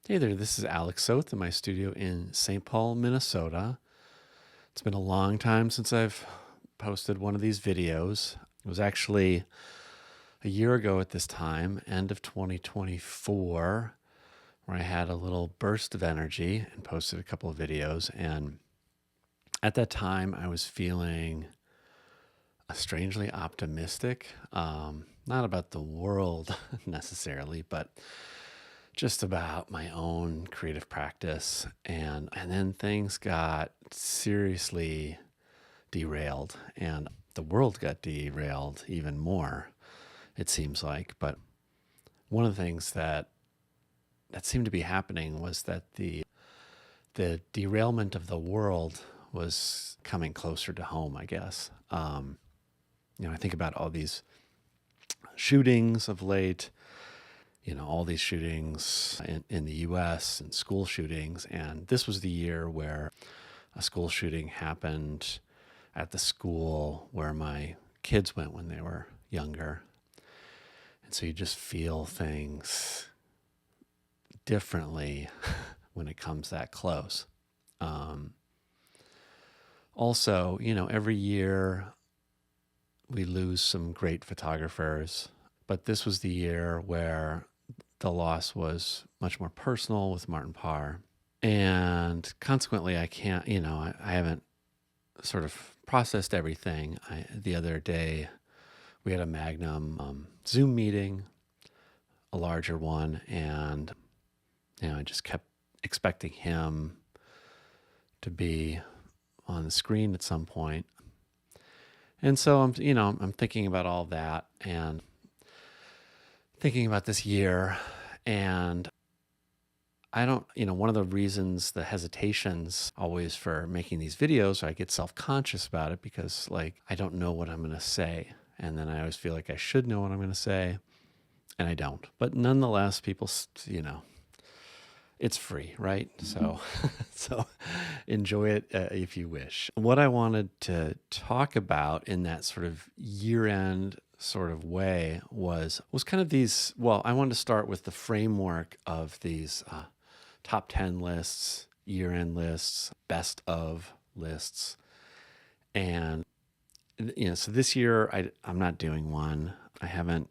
Hey there, this is Alex Soth in my studio in St. Paul, Minnesota. It's been a long time since I've posted one of these videos. It was actually a year ago at this time, end of 2024, where I had a little burst of energy and posted a couple of videos. And at that time, I was feeling strangely optimistic, not about the world necessarily, but just about my own creative practice. And then things got seriously derailed, and the world got derailed even more, it seems like. But one of the things that seemed to be happening was that the derailment of the world was coming closer to home, I guess. I think about all these shootings of late, all these shootings in the US and school shootings. And this was the year where a school shooting happened at the school where my kids went when they were younger. And so you just feel things differently when it comes that close. Also, every year we lose some great photographers, but this was the year where the loss was much more personal with Martin Parr. And consequently, I can't, I haven't sort of processed everything. The other day, we had a Magnum Zoom meeting, a larger one, and, I just kept expecting him to be on the screen at some point. And so I'm thinking about all that and thinking about this year. And I don't, one of the reasons, the hesitations always for making these videos, I get self-conscious about it because I don't know what I'm going to say. And then I always feel like I should know what I'm going to say, and I don't. But nonetheless, people, it's free, right? So, so enjoy it if you wish. What I wanted to talk about in that sort of year-end sort of way was kind of these. Well, I wanted to start with the framework of these top 10 lists, year-end lists, best of lists, and so this year I'm not doing one. I haven't,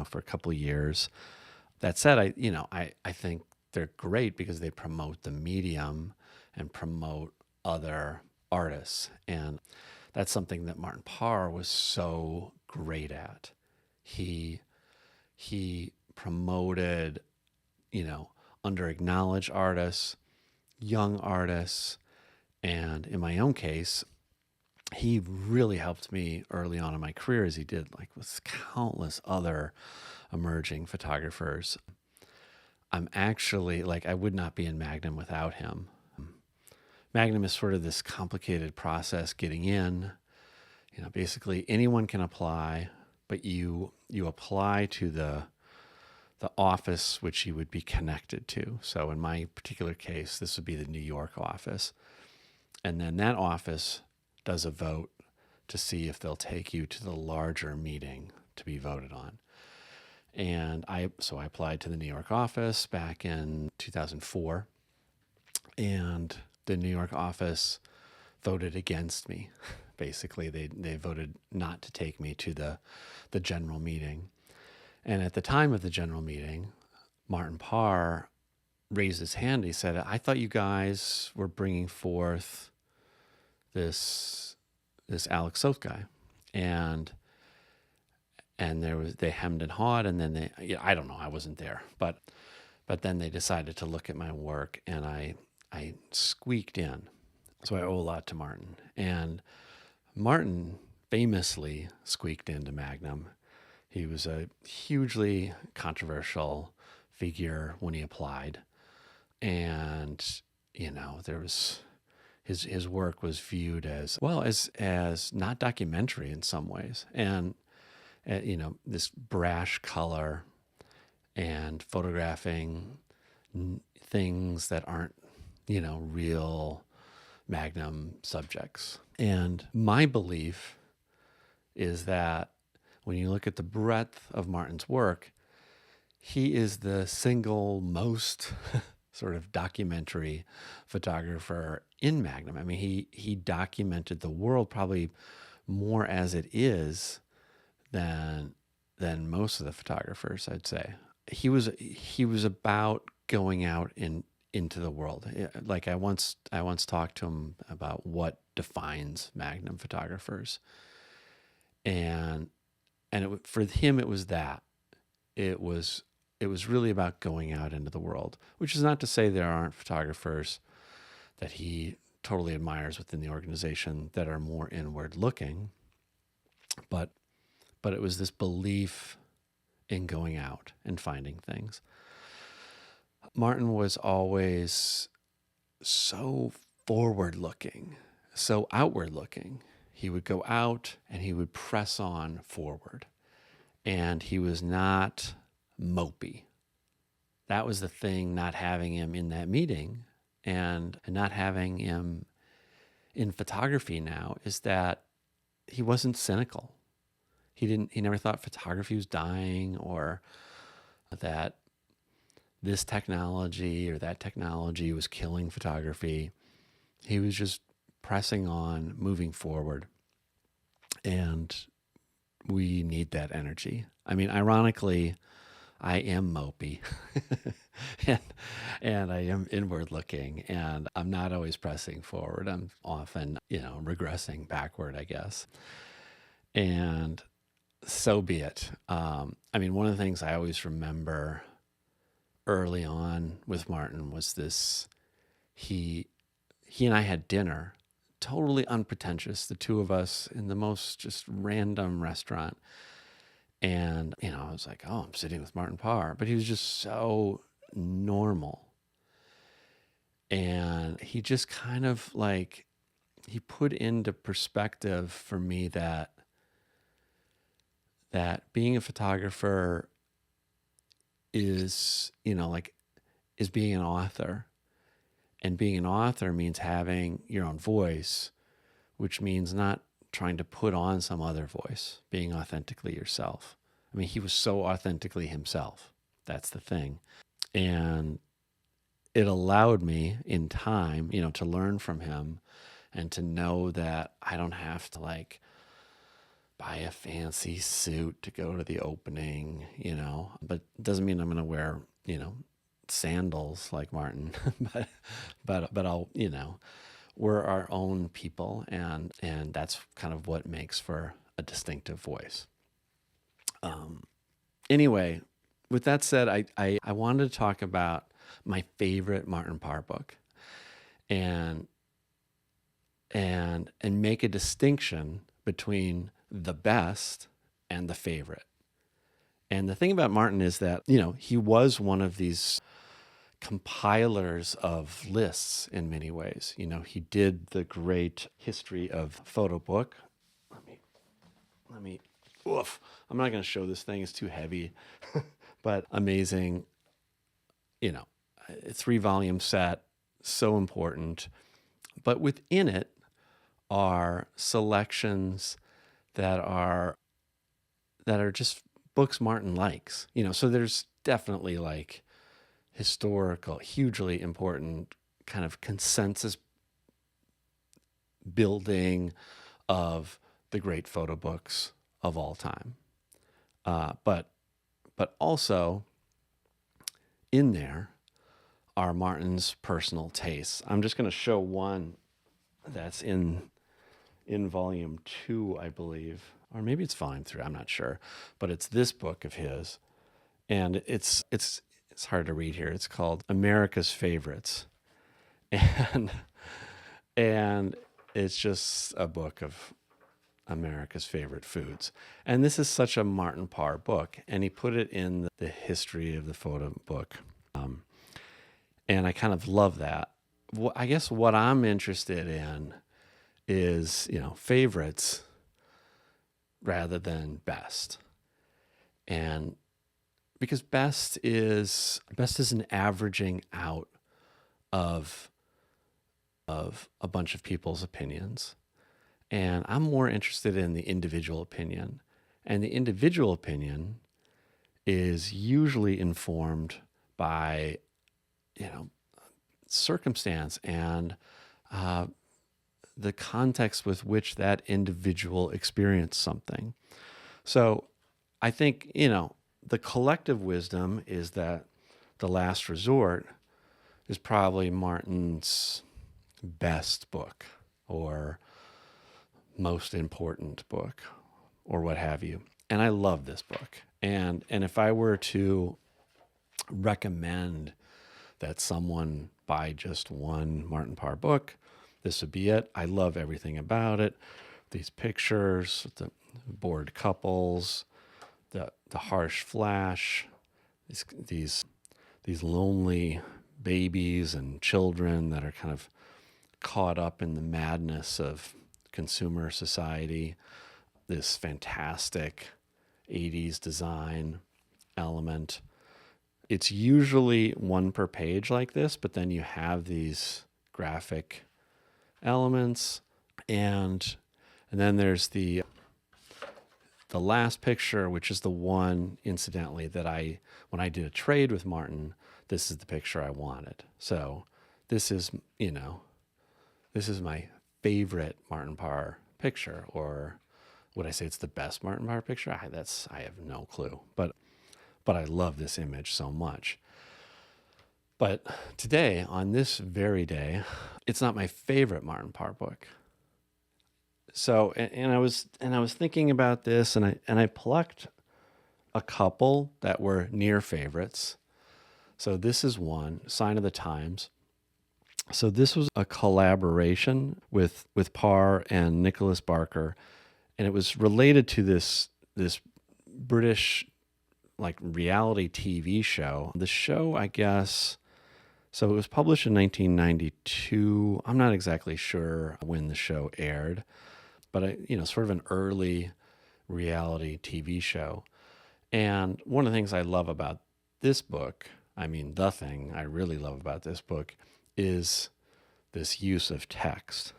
for a couple of years. That said, I think they're great because they promote the medium and promote other artists. And that's something that Martin Parr was so great at. He promoted, under-acknowledged artists, young artists, and in my own case, he really helped me early on in my career, as he did with countless other emerging photographers. I'm actually I would not be in Magnum without him. Magnum is sort of this complicated process getting in. Basically anyone can apply, but you apply to the office which you would be connected to. So in my particular case, this would be the New York office. And then that office does a vote to see if they'll take you to the larger meeting to be voted on. And I applied to the New York office back in 2004, and the New York office voted against me. Basically, they voted not to take me to the general meeting. And at the time of the general meeting, Martin Parr raised his hand. He said, "I thought you guys were bringing forth this Alex Soth guy," and they hemmed and hawed, and then I don't know, I wasn't there, but then they decided to look at my work, and I squeaked in. So I owe a lot to Martin. And Martin famously squeaked into Magnum. He was a hugely controversial figure when he applied. And, there was his work was viewed as not documentary in some ways. And this brash color and photographing things that aren't, real Magnum subjects. And my belief is that when you look at the breadth of Martin's work, he is the single most sort of documentary photographer in Magnum. I mean, he documented the world probably more as it is than most of the photographers, I'd say. He was about going out into the world. Like I once talked to him about what defines Magnum photographers, and for him it was that it was really about going out into the world, which is not to say there aren't photographers that he totally admires within the organization that are more inward looking, but it was this belief in going out and finding things. Martin was always so forward looking, so outward looking. He would go out and he would press on forward, and he was not mopey. That was the thing, not having him in that meeting and not having him in photography now, is that he wasn't cynical. He never thought photography was dying, or that this technology or that technology was killing photography. He was just pressing on, moving forward. And we need that energy. I mean, ironically, I am mopey and I am inward looking, and I'm not always pressing forward. I'm often, regressing backward, I guess. And so be it. I mean, one of the things I always remember early on with Martin was this. He and I had dinner, totally unpretentious, the two of us in the most just random restaurant. And, I was like, oh, I'm sitting with Martin Parr. But he was just so normal. And he just kind of he put into perspective for me that being a photographer is, is being an author. And being an author means having your own voice, which means not trying to put on some other voice, being authentically yourself. I mean, he was so authentically himself. That's the thing. And it allowed me in time, to learn from him and to know that I don't have to buy a fancy suit to go to the opening, but it doesn't mean I'm going to wear, sandals like Martin, but I'll, we're our own people, and that's kind of what makes for a distinctive voice. Anyway, with that said, I wanted to talk about my favorite Martin Parr book, and make a distinction between the best and the favorite. And the thing about Martin is that, he was one of these compilers of lists in many ways. He did the great history of photobook. Let me, oof. I'm not going to show this thing. It's too heavy, but amazing, 3-volume set, so important. But within it are selections that are just books Martin likes. So there's definitely historical, hugely important kind of consensus building of the great photo books of all time. But also in there are Martin's personal tastes. I'm just going to show one that's in volume 2, I believe, or maybe it's volume 3. I'm not sure, but it's this book of his, and it's hard to read here. It's called America's Favorites, and it's just a book of America's favorite foods. And this is such a Martin Parr book, and he put it in the history of the photo book. And I kind of love that. I guess what I'm interested in is, favorites rather than best. And because best is an averaging out of a bunch of people's opinions. And I'm more interested in the individual opinion. And the individual opinion is usually informed by, circumstance and the context with which that individual experienced something. So I think, the collective wisdom is that The Last Resort is probably Martin's best book or most important book or what have you. And I love this book. And if I were to recommend that someone buy just one Martin Parr book, this would be it. I love everything about it. These pictures, the bored couples, the harsh flash, these lonely babies and children that are kind of caught up in the madness of consumer society, this fantastic 80s design element. It's usually one per page like this, but then you have these graphic elements, and then there's the last picture, which is the one, incidentally, that when I did a trade with Martin, this is the picture I wanted. So this is my favorite Martin Parr picture, or would I say it's the best Martin Parr picture? I have no clue, but I love this image so much. But today, on this very day, it's not my favorite Martin Parr book. So, and I was thinking about this, and I plucked a couple that were near favorites. So this is one, Sign of the Times. So this was a collaboration with Parr and Nicholas Barker, and it was related to this British like reality TV show. The show, I guess, so it was published in 1992. I'm not exactly sure when the show aired, but sort of an early reality TV show. And one of the things I love about this book, the thing I really love about this book is this use of text.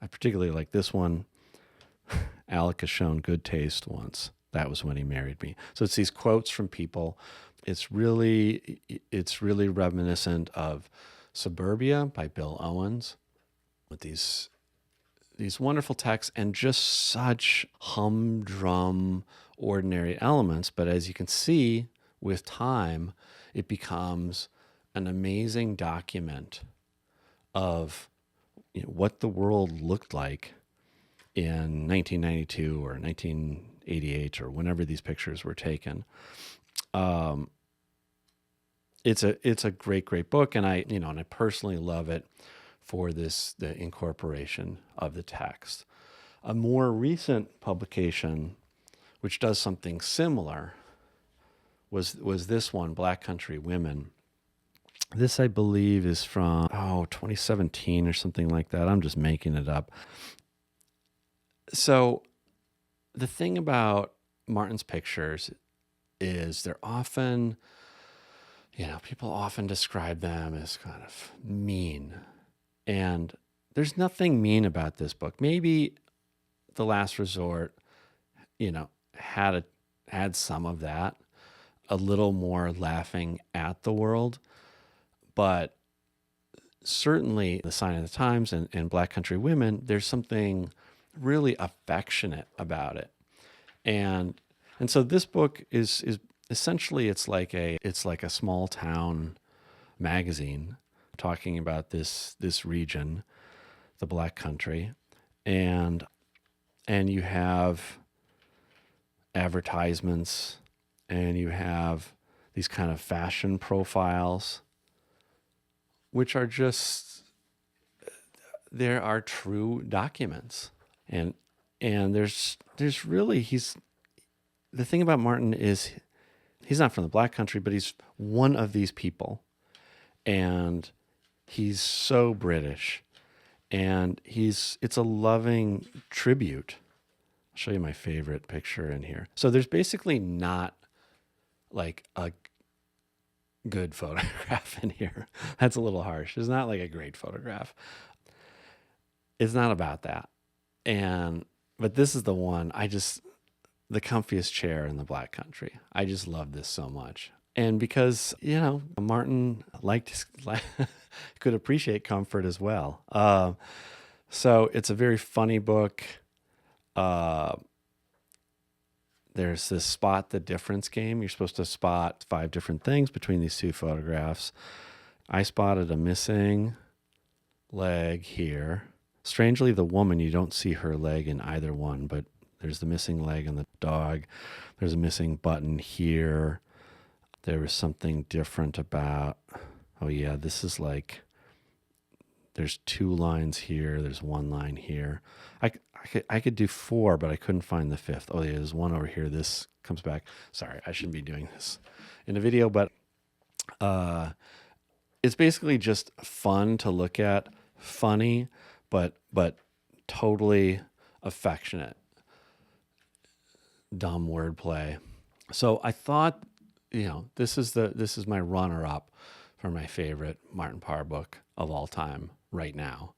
I particularly like this one. Alec has shown good taste once. That was when he married me. So it's these quotes from people. It's really reminiscent of Suburbia by Bill Owens, with these wonderful texts and just such humdrum, ordinary elements. But as you can see, with time, it becomes an amazing document of what the world looked like in 1992 or 1988 or whenever these pictures were taken. It's a great book, and I personally love it for the incorporation of the text. A more recent publication, which does something similar, was this one, Black Country Women. This, I believe, is from 2017 or something like that. I'm just making it up. So the thing about Martin's pictures is they're often, people often describe them as kind of mean. And there's nothing mean about this book. Maybe The Last Resort, had some of that, a little more laughing at the world. But certainly The Sign of the Times and Black Country Women, there's something really affectionate about it. And so this book is essentially it's like a small town magazine talking about this region, the Black Country, and you have advertisements, and you have these kind of fashion profiles, which are there are true documents. And there's really, the thing about Martin is he's not from the Black Country, but he's one of these people. And he's so British, and it's a loving tribute. I'll show you my favorite picture in here. So there's basically not like a good photograph in here. That's a little harsh. It's not like a great photograph. It's not about that. But this is the one, the comfiest chair in the Black Country. I just love this so much. And because, Martin could appreciate comfort as well. So it's a very funny book. Uh, there's this spot the difference game. You're supposed to spot 5 different things between these 2 photographs. I spotted a missing leg here. Strangely, the woman, you don't see her leg in either one, but there's the missing leg on the dog. There's a missing button here. There was something different about, oh yeah, this is like, there's 2 lines here. There's 1 line here. I could do 4, but I couldn't find the 5th. Oh yeah, there's 1 over here. This comes back. Sorry, I shouldn't be doing this in a video, but it's basically just fun to look at, funny, but totally affectionate. Dumb wordplay. So I thought, this is my runner-up for my favorite Martin Parr book of all time right now.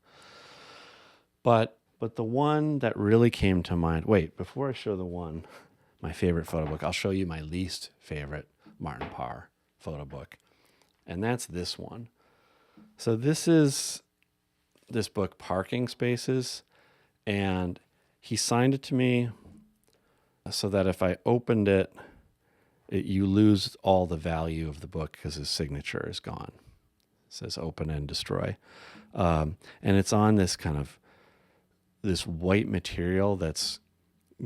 But the one that really came to mind, wait, before I show my favorite photo book, I'll show you my least favorite Martin Parr photo book. And that's this one. So this is this book, Parking Spaces, and he signed it to me so that if I opened it, you lose all the value of the book because his signature is gone. It says open and destroy. And it's on this kind of this white material that's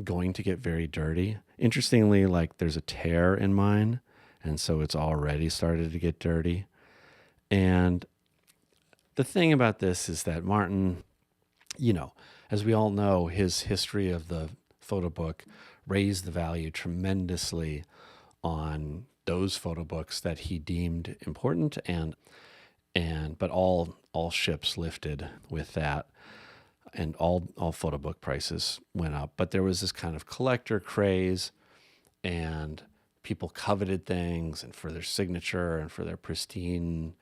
going to get very dirty. Interestingly, like there's a tear in mine, and so it's already started to get dirty. And the thing about this is that Martin, as we all know, his history of the photo book raised the value tremendously on those photo books that he deemed important, but all ships lifted with that, and all photo book prices went up. But there was this kind of collector craze, and people coveted things and for their signature and for their pristine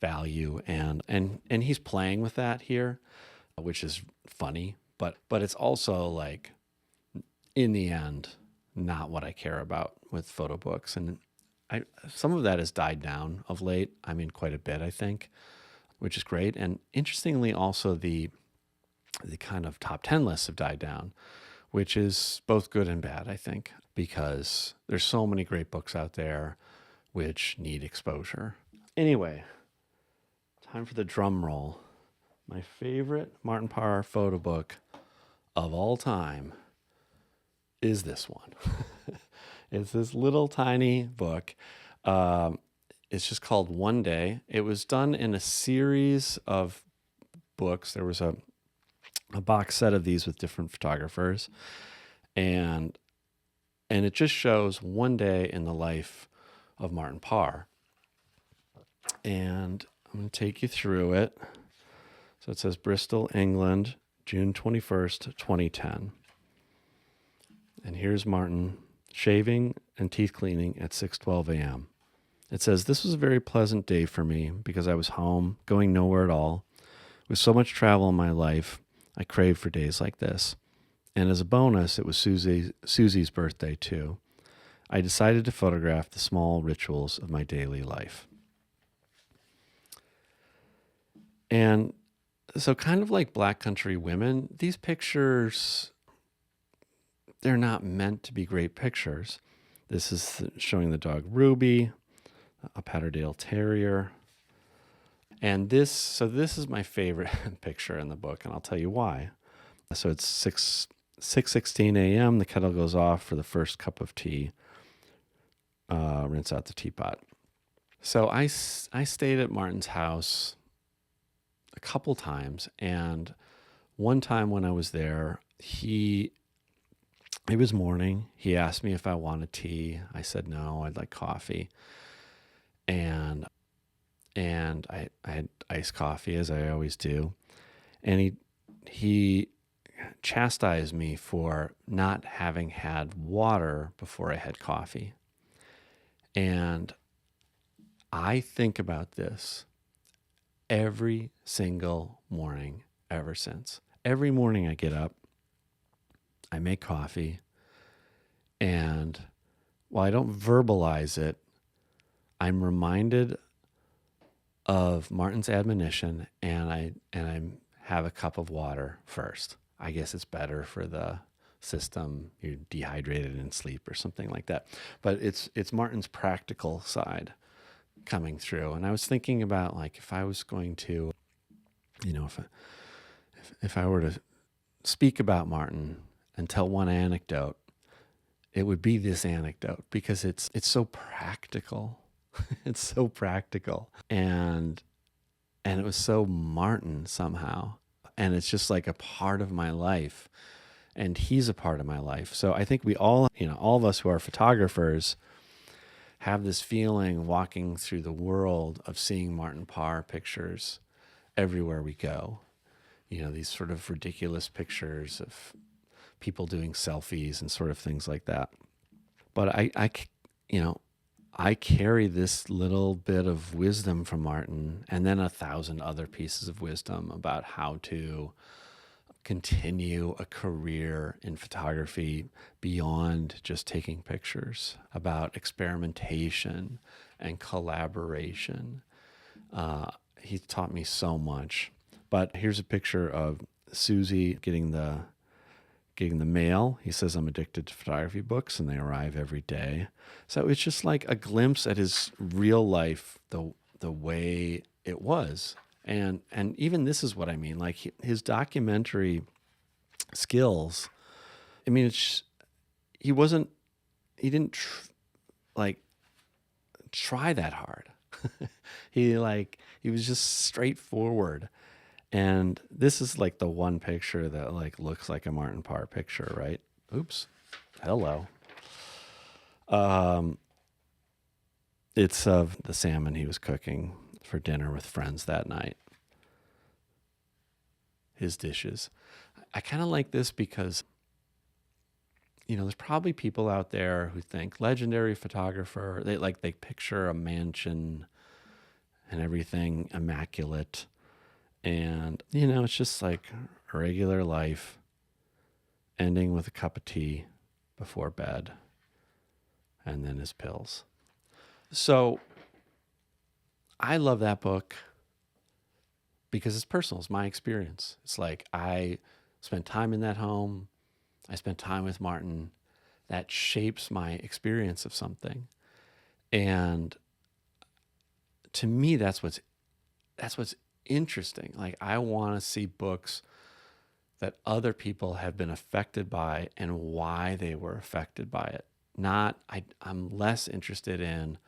value, and he's playing with that here, which is funny, but it's also like, in the end, not what I care about with photo books. And some of that has died down of late. I mean, quite a bit, I think, which is great. And interestingly, also the kind of top 10 lists have died down, which is both good and bad, I think, because there's so many great books out there which need exposure. Anyway, time for the drum roll. My favorite Martin Parr photo book of all time is this one. It's this little tiny book. It's just called One Day. It was done in a series of books. There was a box set of these with different photographers, and it just shows one day in the life of Martin Parr. And I'm going to take you through it. So it says Bristol, England, June 21st, 2010. And here's Martin shaving and teeth cleaning at 6:12 a.m. It says, "This was a very pleasant day for me because I was home, going nowhere at all. With so much travel in my life, I crave for days like this. And as a bonus, it was Susie's birthday too. I decided to photograph the small rituals of my daily life." And so kind of like Black Country Women, these pictures, they're not meant to be great pictures. This is showing the dog Ruby, a Patterdale Terrier. And this is my favorite picture in the book, and I'll tell you why. So it's 6:16 a.m. The kettle goes off for the first cup of tea. Rinse out the teapot. So I stayed at Martin's house a couple times, and one time when I was there, it was morning. He asked me if I wanted tea. I said no, I'd like coffee. And I had iced coffee, as I always do. And he chastised me for not having had water before I had coffee. And I think about this every single morning ever since. Every morning I get up, I make coffee, and while I don't verbalize it, I'm reminded of Martin's admonition, and I have a cup of water first. I guess it's better for the system. You're dehydrated in sleep or something like that. But it's Martin's practical side coming through. And I was thinking about, like, if I was going to, if I were to speak about Martin and tell one anecdote, it would be this anecdote, because it's so practical. It's so practical. And it was so Martin somehow. And it's just like a part of my life. And he's a part of my life. So I think we all, all of us who are photographers have this feeling walking through the world of seeing Martin Parr pictures everywhere we go. These sort of ridiculous pictures of people doing selfies and sort of things like that. But I carry this little bit of wisdom from Martin, and then 1,000 other pieces of wisdom about how to continue a career in photography beyond just taking pictures, about experimentation and collaboration. He taught me so much. But here's a picture of Susie getting the mail. He says, "I'm addicted to photography books, and they arrive every day." So it's just like a glimpse at his real life, the way it was. And even this is what I mean, like his documentary skills. I mean, he didn't try that hard. He was just straightforward. And this is like the one picture that looks like a Martin Parr picture, right? Oops. Hello. It's of the salmon he was cooking for dinner with friends that night. His dishes. I kind of like this because, there's probably people out there who think legendary photographer, they picture a mansion and everything immaculate. And, it's just like a regular life ending with a cup of tea before bed and then his pills. So I love that book because it's personal. It's my experience. It's like I spent time in that home. I spent time with Martin. That shapes my experience of something. And to me, that's what's interesting. Like, I want to see books that other people have been affected by and why they were affected by it. I'm less interested in,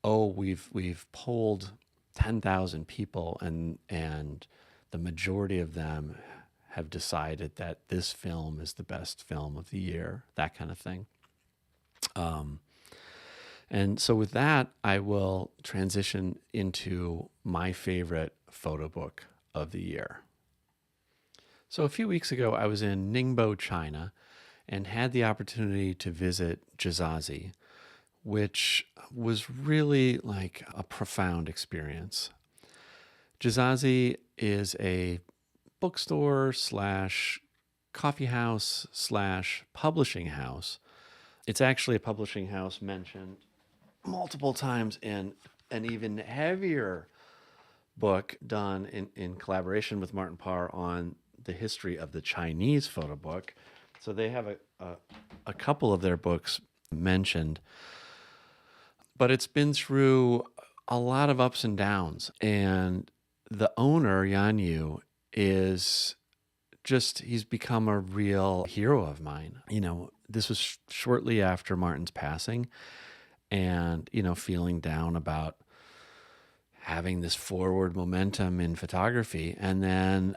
we've polled 10,000 people and the majority of them have decided that this film is the best film of the year, that kind of thing. And so with that, I will transition into my favorite photo book of the year. So a few weeks ago, I was in Ningbo, China, and had the opportunity to visit Jiazi, which was really like a profound experience. Jiazi is a bookstore / coffee house / publishing house. It's actually a publishing house mentioned multiple times in an even heavier book done in collaboration with Martin Parr on the history of the Chinese photo book. So they have a couple of their books mentioned, but it's been through a lot of ups and downs. And the owner, Yan Yu, he's become a real hero of mine. This was shortly after Martin's passing, and, feeling down about having this forward momentum in photography. And then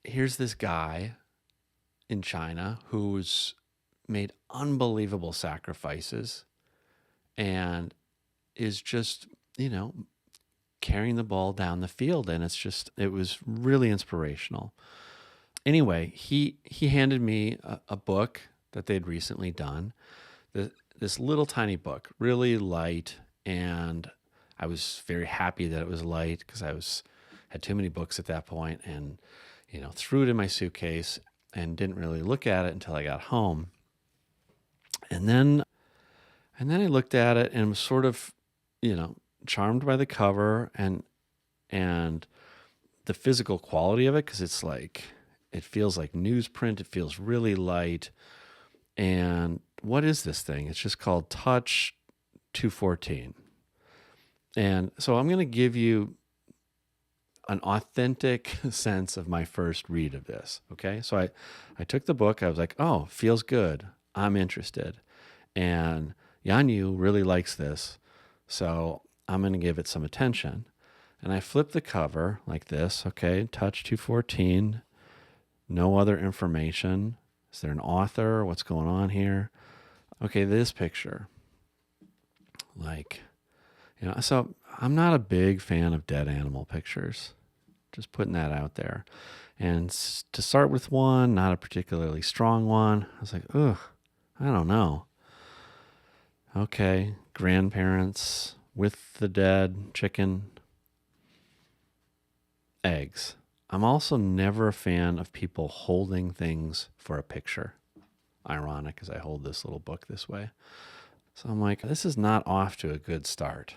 here's this guy in China who's made unbelievable sacrifices and is just, carrying the ball down the field. And it was really inspirational. Anyway, he handed me a book that they'd recently done. This little tiny book, really light, and I was very happy that it was light because I had too many books at that point, and threw it in my suitcase and didn't really look at it until I got home. And then I looked at it and was sort of, charmed by the cover and the physical quality of it, because it feels like newsprint. It feels really light. And what is this thing? It's just called Touch 214. And so I'm going to give you an authentic sense of my first read of this. Okay. So I took the book. I was like, oh, feels good. I'm interested. And Yanyu really likes this. So I'm going to give it some attention. And I flip the cover like this. Okay. Touch 214. No other information. Is there an author? What's going on here? Okay. This picture. So I'm not a big fan of dead animal pictures. Just putting that out there. And to start with one, not a particularly strong one, I was like, ugh, I don't know. Okay, grandparents with the dead chicken, eggs. I'm also never a fan of people holding things for a picture. Ironic as I hold this little book this way. So I'm like, this is not off to a good start.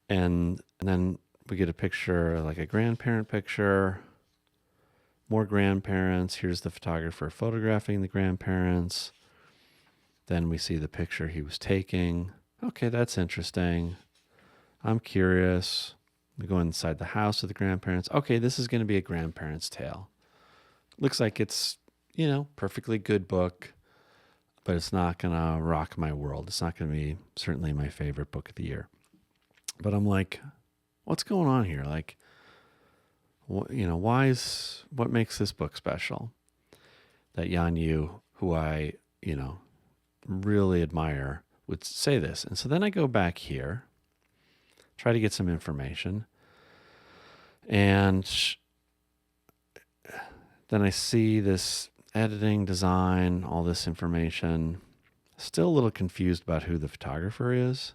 And then we get a picture, like a grandparent picture, more grandparents. Here's the photographer photographing the grandparents. Then we see the picture he was taking. Okay, that's interesting. I'm curious. We go inside the house of the grandparents. Okay, this is going to be a grandparent's tale. Looks like it's, perfectly good book, but it's not going to rock my world. It's not going to be certainly my favorite book of the year. But I'm like, what's going on here? Like, what makes this book special? That Yanyu, who I, really admire, would say this. And so then I go back here, try to get some information. And then I see this editing, design, all this information. Still a little confused about who the photographer is.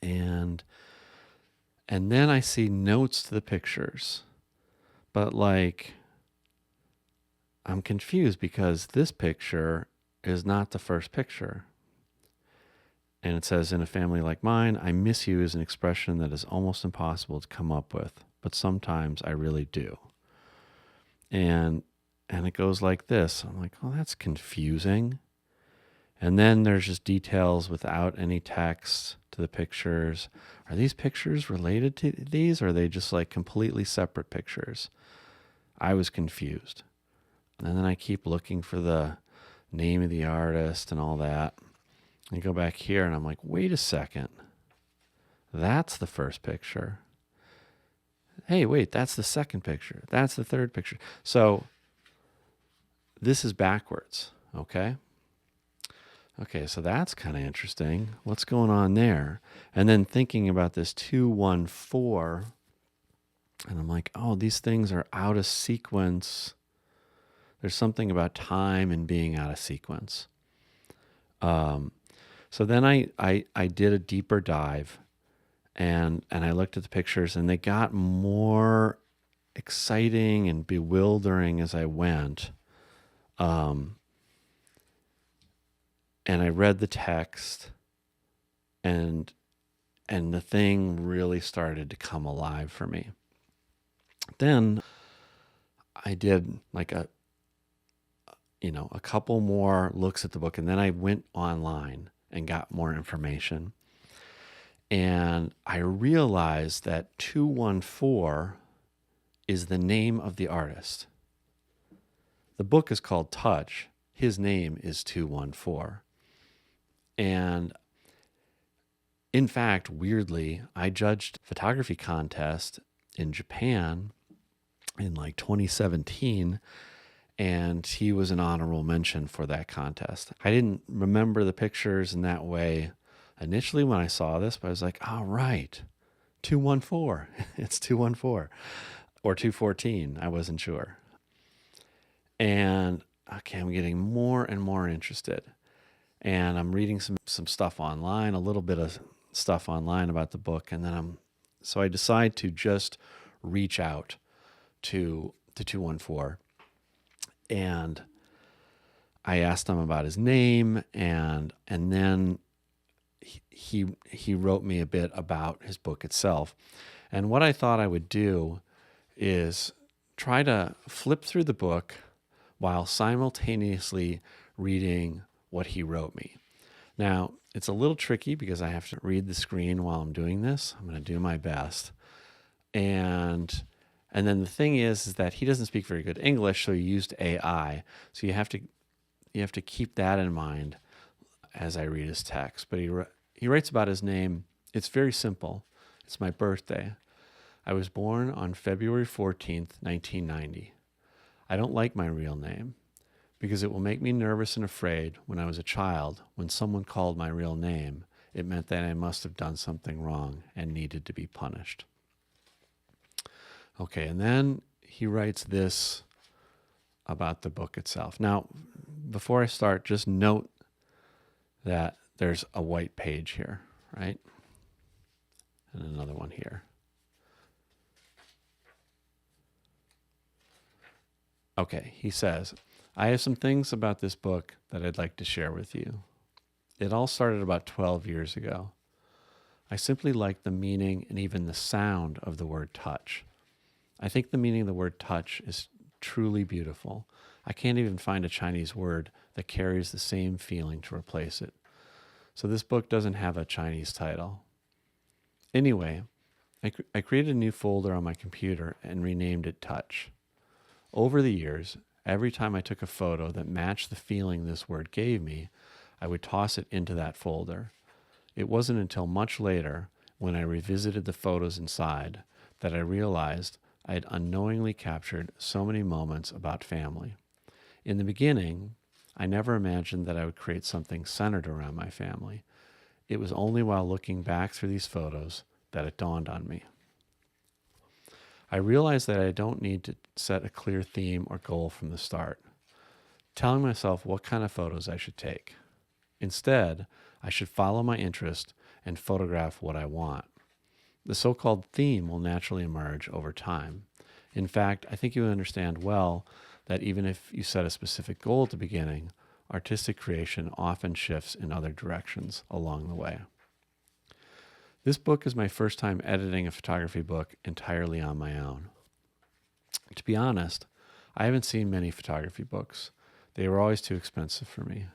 And then I see notes to the pictures. But I'm confused because this picture is not the first picture. And it says, in a family like mine, I miss you is an expression that is almost impossible to come up with, but sometimes I really do. And it goes like this. I'm like, oh, that's confusing. And then there's just details without any text to the pictures. Are these pictures related to these? Or are they just completely separate pictures? I was confused. And then I keep looking for the name of the artist and all that. I go back here and I'm like, wait a second. That's the first picture. Hey, wait, that's the second picture. That's the third picture. So this is backwards, okay? Okay, so that's kind of interesting. What's going on there? And then thinking about this 214, and I'm like, oh, these things are out of sequence. There's something about time and being out of sequence. So then I did a deeper dive, and I looked at the pictures, and they got more exciting and bewildering as I went. And I read the text, and the thing really started to come alive for me. Then I did a couple more looks at the book, and then I went online and got more information. And I realized that 214 is the name of the artist. The book is called Touch. His name is 214. And in fact, weirdly, I judged a photography contest in Japan in 2017, and he was an honorable mention for that contest. I didn't remember the pictures in that way initially when I saw this, but I was like, all right, 214. It's 214 or 214. I wasn't sure. And okay, I'm getting more and more interested. And I'm reading some stuff online, a little bit of stuff online about the book. And then so I decide to just reach out to 214. And I asked him about his name, and then he wrote me a bit about his book itself. And what I thought I would do is try to flip through the book while simultaneously reading what he wrote me. Now, it's a little tricky because I have to read the screen while I'm doing this. I'm going to do my best. And then the thing is that he doesn't speak very good English, so he used AI. So you have to keep that in mind as I read his text. But he writes about his name. It's very simple. It's my birthday. I was born on February 14th, 1990. I don't like my real name because it will make me nervous and afraid. When I was a child, when someone called my real name, it meant that I must have done something wrong and needed to be punished. Okay, and then he writes this about the book itself. Now, before I start, just note that there's a white page here, right? And another one here. Okay, he says, I have some things about this book that I'd like to share with you. It all started about 12 years ago. I simply like the meaning and even the sound of the word touch. I think the meaning of the word touch is truly beautiful. I can't even find a Chinese word that carries the same feeling to replace it. So this book doesn't have a Chinese title. Anyway, I created a new folder on my computer and renamed it Touch. Over the years, every time I took a photo that matched the feeling this word gave me, I would toss it into that folder. It wasn't until much later, when I revisited the photos inside, that I realized I had unknowingly captured so many moments about family. In the beginning, I never imagined that I would create something centered around my family. It was only while looking back through these photos that it dawned on me. I realized that I don't need to set a clear theme or goal from the start, telling myself what kind of photos I should take. Instead, I should follow my interest and photograph what I want. The so-called theme will naturally emerge over time. In fact, I think you understand well that even if you set a specific goal at the beginning, artistic creation often shifts in other directions along the way. This book is my first time editing a photography book entirely on my own. To be honest, I haven't seen many photography books. They were always too expensive for me.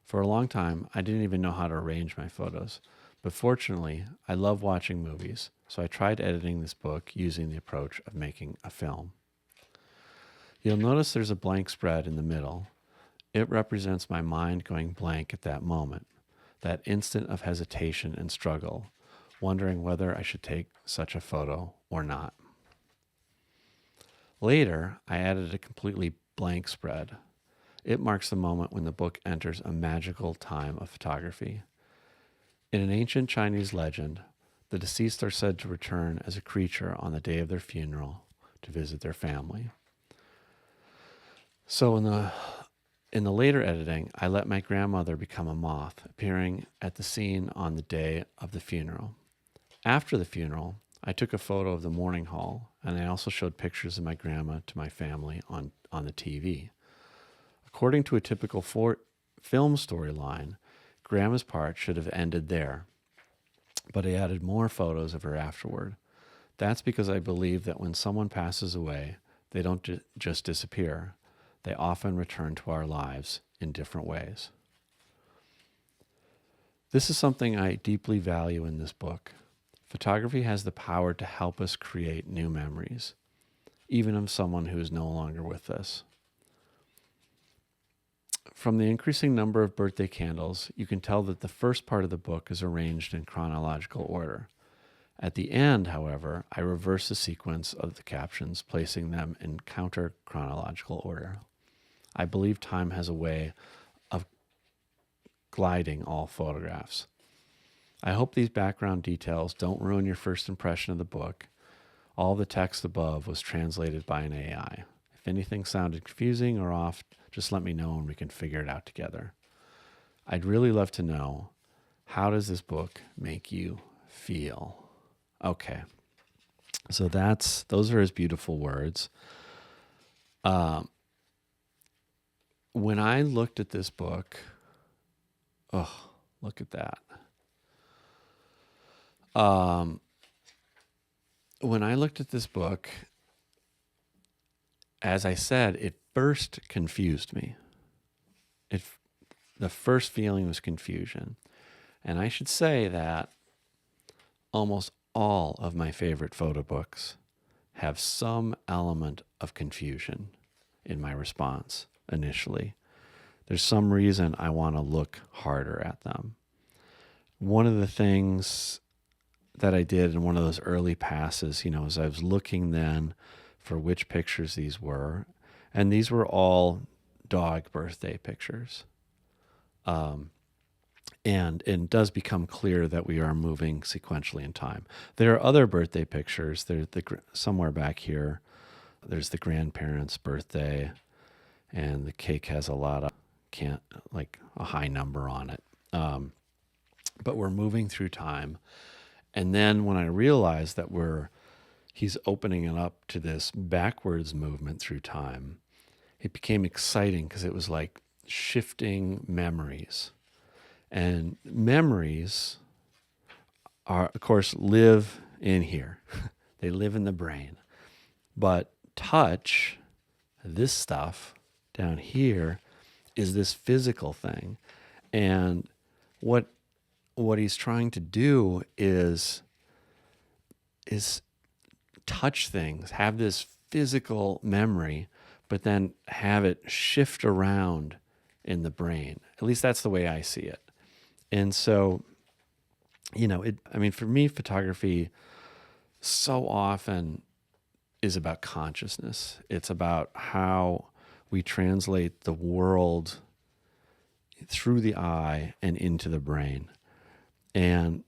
For a long time, I didn't even know how to arrange my photos. But fortunately, I love watching movies, so I tried editing this book using the approach of making a film. You'll notice there's a blank spread in the middle. It represents my mind going blank at that moment, that instant of hesitation and struggle, wondering whether I should take such a photo or not. Later, I added a completely blank spread. It marks the moment when the book enters a magical time of photography. In an ancient Chinese legend, the deceased are said to return as a creature on the day of their funeral to visit their family. So in the later editing, I let my grandmother become a moth, appearing at the scene on the day of the funeral. After the funeral, I took a photo of the mourning hall, and I also showed pictures of my grandma to my family on the TV. According to a typical film storyline, Grandma's part should have ended there, but I added more photos of her afterward. That's because I believe that when someone passes away, they don't just disappear. They often return to our lives in different ways. This is something I deeply value in this book. Photography has the power to help us create new memories, even of someone who is no longer with us. From the increasing number of birthday candles, you can tell that the first part of the book is arranged in chronological order. At the end, however, I reverse the sequence of the captions, placing them in counter-chronological order. I believe time has a way of gliding all photographs. I hope these background details don't ruin your first impression of the book. All the text above was translated by an AI. If anything sounded confusing or off, just let me know and we can figure it out together. I'd really love to know, how does this book make you feel? Okay, so those are his beautiful words. When I looked at this book, oh, look at that. Um, when I looked at this book, as I said, it first confused me. The first feeling was confusion. And I should say that almost all of my favorite photo books have some element of confusion in my response initially. There's some reason I want to look harder at them. One of the things that I did in one of those early passes, is I was looking then for which pictures these were. And these were all dog birthday pictures. And it does become clear that we are moving sequentially in time. There are other birthday pictures. There's somewhere back here, there's the grandparents' birthday, and the cake has a lot of a high number on it. But we're moving through time, and then when I realized that he's opening it up to this backwards movement through time, it became exciting because it was like shifting memories. And memories are, of course, live in here. They live in the brain. But touch, this stuff down here, is this physical thing. And what he's trying to do is touch things, have this physical memory, but then have it shift around in the brain. At least that's the way I see it. And so, for me, photography so often is about consciousness. It's about how we translate the world through the eye and into the brain. And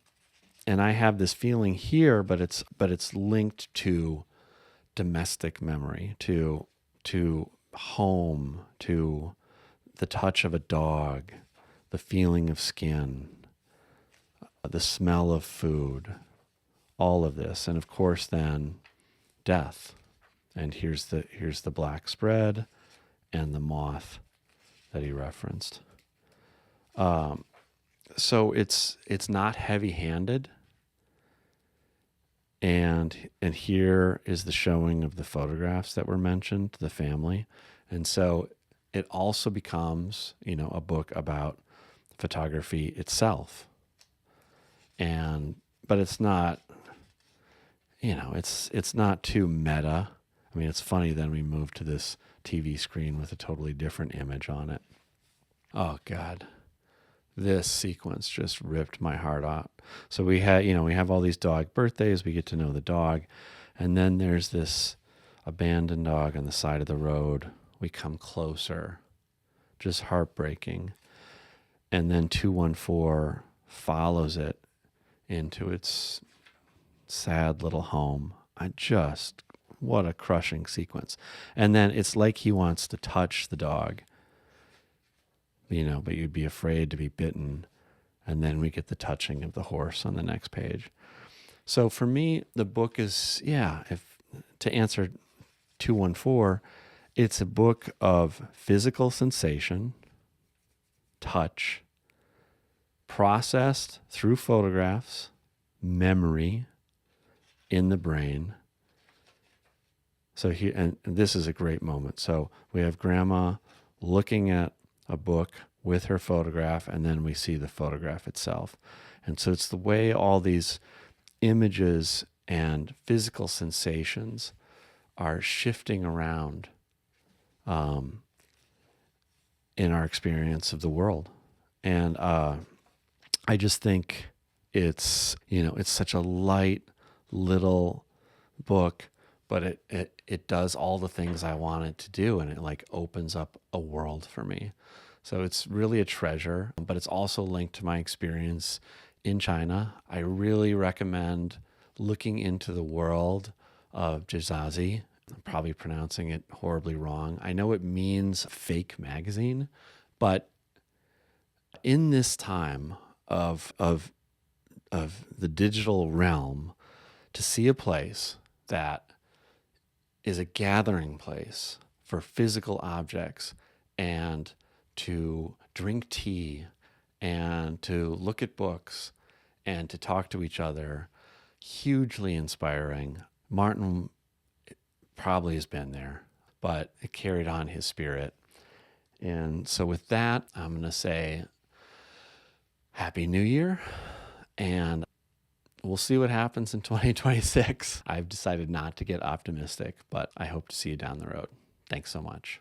I have this feeling here, but it's linked to domestic memory, to home, to the touch of a dog, the feeling of skin, the smell of food, all of this. And of course then death. And here's the black spread and the moth that he referenced. So it's not heavy-handed. And here is the showing of the photographs that were mentioned to the family. And so it also becomes, a book about photography itself. But it's not, it's not too meta. I mean, it's funny then we move to this TV screen with a totally different image on it. Oh God. This sequence just ripped my heart out. So we have all these dog birthdays. We get to know the dog. And then there's this abandoned dog on the side of the road. We come closer. Just heartbreaking. And then 214 follows it into its sad little home. What a crushing sequence. And then it's like he wants to touch the dog, but you'd be afraid to be bitten. And then we get the touching of the horse on the next page. So for me, the book is, to answer 214, it's a book of physical sensation, touch, processed through photographs, memory in the brain. So and this is a great moment. So we have Grandma looking at a book with her photograph, and then we see the photograph itself. And so it's the way all these images and physical sensations are shifting around in our experience of the world. And I just think it's such a light little book, but it does all the things I want it to do, and it opens up a world for me. So it's really a treasure, but it's also linked to my experience in China. I really recommend looking into the world of Jizazi. I'm probably pronouncing it horribly wrong. I know it means fake magazine, but in this time of the digital realm, to see a place that is a gathering place for physical objects and to drink tea and to look at books and to talk to each other hugely inspiring. Martin probably has been there, but it carried on his spirit. And so with that, I'm going to say Happy New Year, and we'll see what happens in 2026. I've decided not to get optimistic, but I hope to see you down the road. Thanks so much.